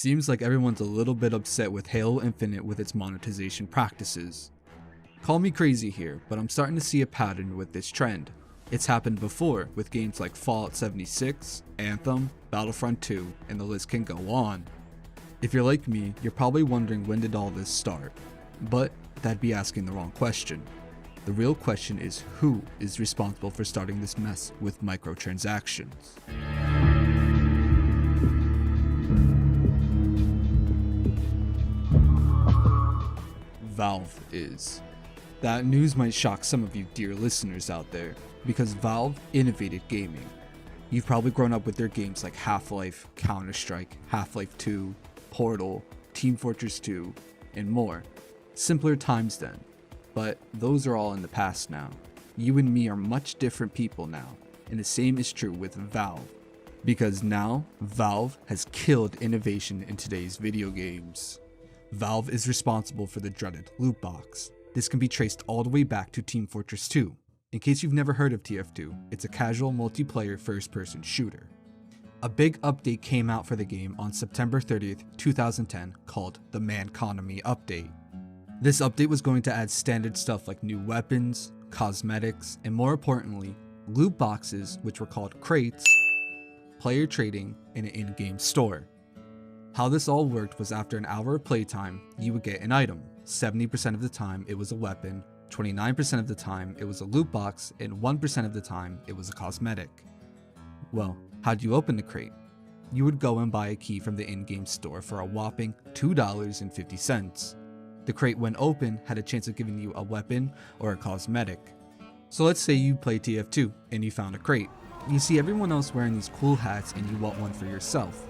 Seems like everyone's a little bit upset with Halo Infinite with its monetization practices. Call me crazy here, but I'm starting to see a pattern with this trend. It's happened before with games like Fallout 76, Anthem, Battlefront 2, and the list can go on. If you're like me, you're probably wondering when did all this start, but that'd be asking the wrong question. The real question is who is responsible for starting this mess with microtransactions? Valve is. That news might shock some of you dear listeners out there, because Valve innovated gaming. You've probably grown up with their games like Half-Life, Counter-Strike, Half-Life 2, Portal, Team Fortress 2, and more. Simpler times then, but those are all in the past now. You and me are much different people now, and the same is true with Valve. Because now, Valve has killed innovation in today's video games. Valve is responsible for the dreaded loot box. This can be traced all the way back to Team Fortress 2. In case you've never heard of TF2, it's a casual multiplayer first-person shooter. A big update came out for the game on September 30th, 2010 called the Mannconomy update. This update was going to add standard stuff like new weapons, cosmetics, and more importantly, loot boxes, which were called crates, player trading, and an in-game store. How this all worked was after an hour of playtime, you would get an item. 70% of the time it was a weapon, 29% of the time it was a loot box, and 1% of the time it was a cosmetic. Well, how'd you open the crate? You would go and buy a key from the in-game store for a whopping $2.50. The crate when open had a chance of giving you a weapon or a cosmetic. So let's say you play TF2 and you found a crate. You see everyone else wearing these cool hats and you want one for yourself.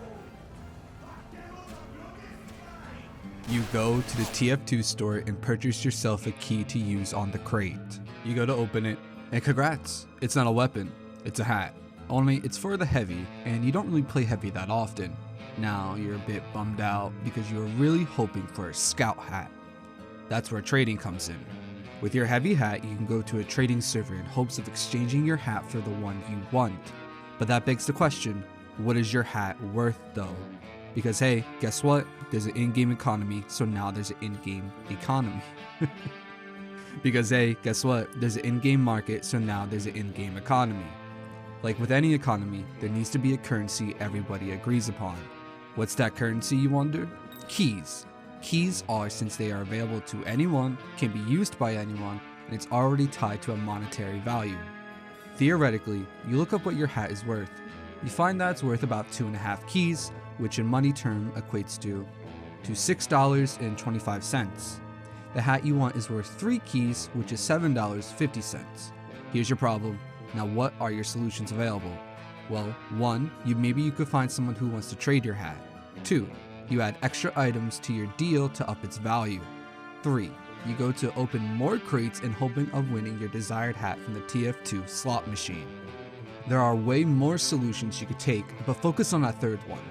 You go to the TF2 store and purchase yourself a key to use on the crate. You go to open it, and congrats, it's not a weapon, it's a hat. Only it's for the heavy, and you don't really play heavy that often. Now you're a bit bummed out because you were really hoping for a scout hat. That's where trading comes in. With your heavy hat, you can go to a trading server in hopes of exchanging your hat for the one you want. But that begs the question, what is your hat worth though? Because hey, guess what? There's an in-game economy, so now there's an in-game economy. Because hey, guess what? There's an in-game market, so now there's an in-game economy. Like with any economy, there needs to be a currency everybody agrees upon. What's that currency, you wonder? Keys. Keys are, since they are available to anyone, can be used by anyone, and it's already tied to a monetary value. Theoretically, you look up what your hat is worth. You find that it's worth about 2.5 keys, which in money term equates to $6.25. The hat you want is worth 3 keys, which is $7.50. Here's your problem. Now what are your solutions available? Well, 1, maybe you could find someone who wants to trade your hat. 2, you add extra items to your deal to up its value. 3, you go to open more crates in hoping of winning your desired hat from the TF2 slot machine. There are way more solutions you could take, but focus on that third one.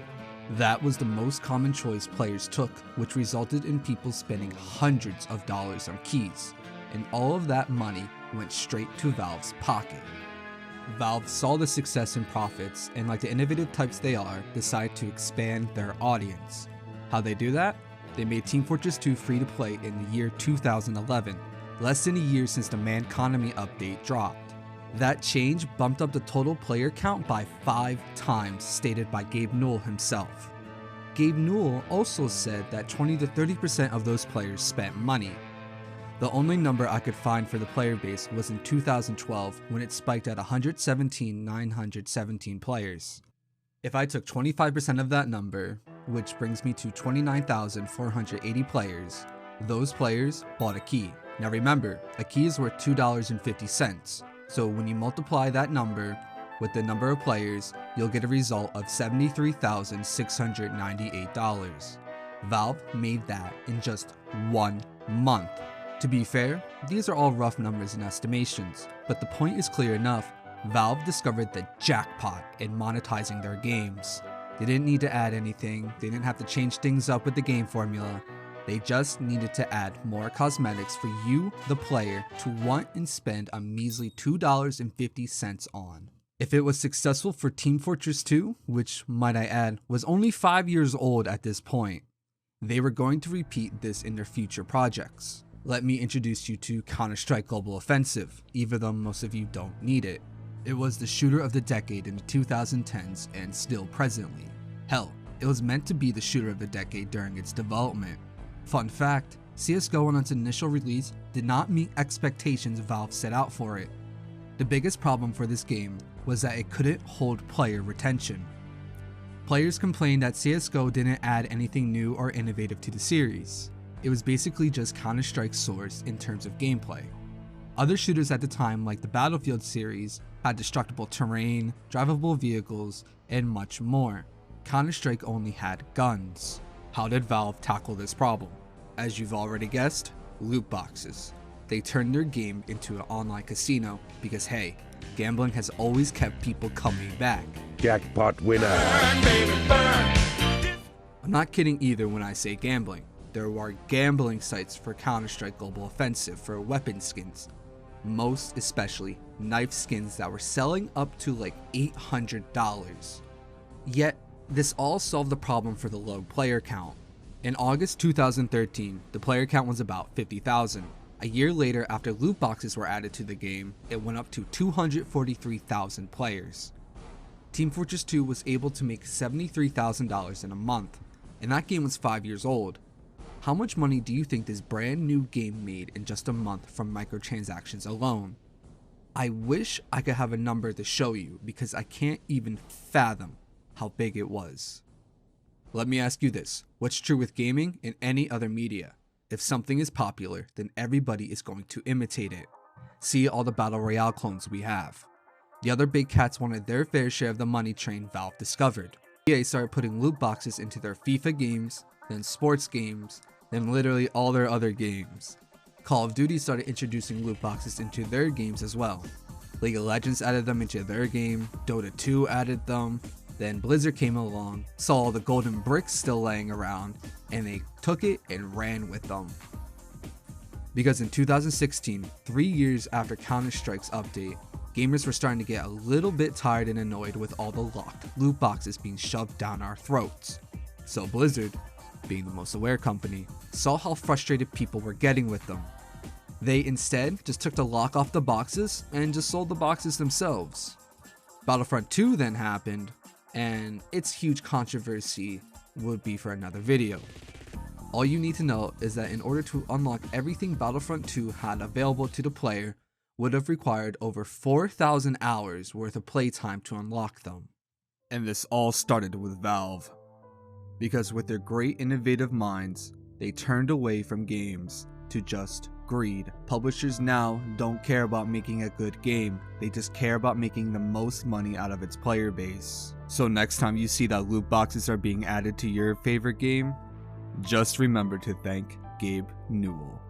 That was the most common choice players took, which resulted in people spending hundreds of dollars on keys, and all of that money went straight to Valve's pocket. Valve saw the success and profits, and like the innovative types they are, decided to expand their audience. How they do that? They made Team Fortress 2 free to play in the year 2011, less than a year since the Mannconomy update dropped. That change bumped up the total player count by 5 times, stated by Gabe Newell himself. Gabe Newell also said that 20 to 30% of those players spent money. The only number I could find for the player base was in 2012 when it spiked at 117,917 players. If I took 25% of that number, which brings me to 29,480 players, those players bought a key. Now remember, a key is worth $2.50. So when you multiply that number with the number of players, you'll get a result of $73,698. Valve made that in just 1 month. To be fair, these are all rough numbers and estimations, but the point is clear enough. Valve discovered the jackpot in monetizing their games. They didn't need to add anything, they didn't have to change things up with the game formula. They just needed to add more cosmetics for you, the player, to want and spend a measly $2.50 on. If it was successful for Team Fortress 2, which, might I add, was only 5 years old at this point, they were going to repeat this in their future projects. Let me introduce you to Counter-Strike Global Offensive, even though most of you don't need it. It was the shooter of the decade in the 2010s and still presently. Hell, it was meant to be the shooter of the decade during its development. Fun fact, CSGO on its initial release did not meet expectations Valve set out for it. The biggest problem for this game was that it couldn't hold player retention. Players complained that CSGO didn't add anything new or innovative to the series. It was basically just Counter-Strike's source in terms of gameplay. Other shooters at the time, like the Battlefield series, had destructible terrain, drivable vehicles, and much more. Counter-Strike only had guns. How did Valve tackle this problem? As you've already guessed, loot boxes. They turned their game into an online casino because hey, gambling has always kept people coming back. Jackpot winner. Burn, baby, burn. I'm not kidding either when I say gambling. There are gambling sites for Counter-Strike Global Offensive for weapon skins. Most especially knife skins that were selling up to like $800. Yet, this all solved the problem for the low player count. In August 2013, the player count was about 50,000. A year later, after loot boxes were added to the game, it went up to 243,000 players. Team Fortress 2 was able to make $73,000 in a month, and that game was 5 years old. How much money do you think this brand new game made in just a month from microtransactions alone? I wish I could have a number to show you because I can't even fathom how big it was. Let me ask you this, what's true with gaming and any other media? If something is popular, then everybody is going to imitate it. See all the Battle Royale clones we have. The other big cats wanted their fair share of the money train Valve discovered. EA started putting loot boxes into their FIFA games, then sports games, then literally all their other games. Call of Duty started introducing loot boxes into their games as well. League of Legends added them into their game, Dota 2 added them, then Blizzard came along, saw all the golden bricks still laying around, and they took it and ran with them. Because in 2016, 3 years after Counter-Strike's update, gamers were starting to get a little bit tired and annoyed with all the locked loot boxes being shoved down our throats. So Blizzard, being the most aware company, saw how frustrated people were getting with them. They instead just took the lock off the boxes and just sold the boxes themselves. Battlefront 2 then happened, and its huge controversy would be for another video. All you need to know is that in order to unlock everything Battlefront 2 had available to the player would have required over 4,000 hours worth of playtime to unlock them. And this all started with Valve. Because with their great innovative minds, they turned away from games to just greed. Publishers now don't care about making a good game, they just care about making the most money out of its player base. So next time you see that loot boxes are being added to your favorite game, just remember to thank Gabe Newell.